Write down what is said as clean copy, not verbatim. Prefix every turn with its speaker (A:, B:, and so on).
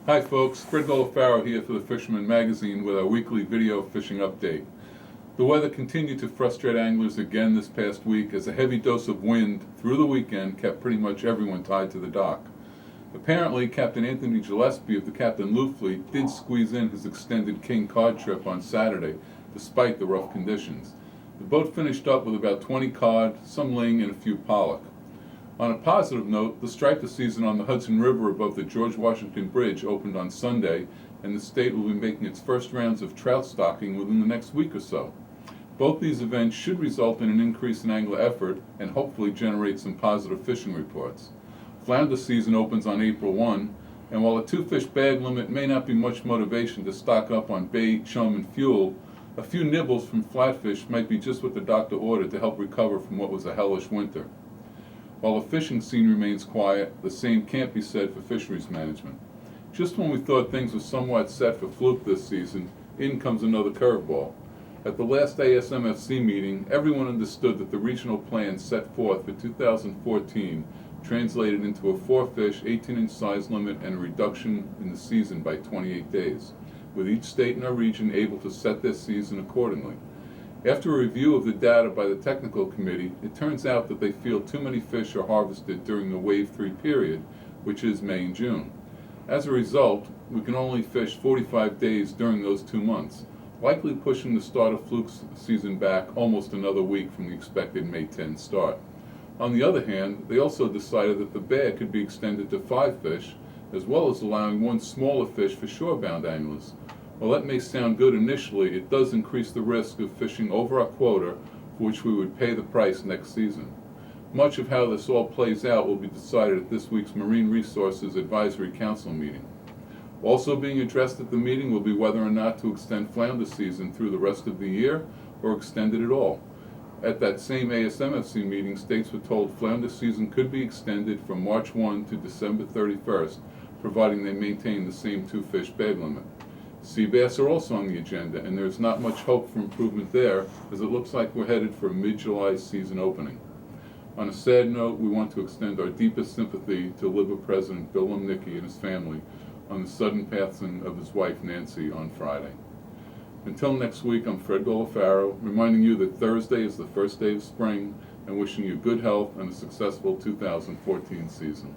A: Hi folks, Fred Golofaro here for the Fisherman magazine with our weekly video fishing update. The weather continued to frustrate anglers again this past week as a heavy dose of wind through the weekend kept pretty much everyone tied to the dock. Apparently, Captain Anthony Gillespie of the Captain Lou fleet did squeeze in his extended king cod trip on Saturday despite the rough conditions. The boat finished up with about 20 cod, some ling, and a few pollock. On a positive note, the striper season on the Hudson River above the George Washington Bridge opened on Sunday, and the state will be making its first rounds of trout stocking within the next week or so. Both these events should result in an increase in angler effort and hopefully generate some positive fishing reports. Flounder season opens on April 1, and while a 2-fish bag limit may not be much motivation to stock up on bait, chum, and fuel, a few nibbles from flatfish might be just what the doctor ordered to help recover from what was a hellish winter. While the fishing scene remains quiet, the same can't be said for fisheries management. Just when we thought things were somewhat set for fluke this season, in comes another curveball. At the last ASMFC meeting, everyone understood that the regional plan set forth for 2014 translated into a 4-fish, 18-inch size limit and a reduction in the season by 28 days, with each state in our region able to set their season accordingly. After a review of the data by the technical committee, it turns out that they feel too many fish are harvested during the Wave 3 period, which is May and June. As a result, we can only fish 45 days during those 2 months, likely pushing the start of fluke season back almost another week from the expected May 10 start. On the other hand, they also decided that the bag could be extended to 5 fish, as well as allowing one smaller fish for shorebound anglers. While that may sound good initially, it does increase the risk of fishing over our quota, for which we would pay the price next season. Much of how this all plays out will be decided at this week's Marine Resources Advisory Council meeting. Also being addressed at the meeting will be whether or not to extend flounder season through the rest of the year or extend it at all. At that same ASMFC meeting, states were told flounder season could be extended from March 1 to December 31st, providing they maintain the same 2-fish bag limit. Sea bass are also on the agenda, and there's not much hope for improvement there, as it looks like we're headed for a mid-July season opening. On a sad note, we want to extend our deepest sympathy to LIBA President Bill Lemnicki and his family on the sudden passing of his wife Nancy on Friday. Until next week, I'm Fred Golofaro, reminding you that Thursday is the first day of spring and wishing you good health and a successful 2014 season.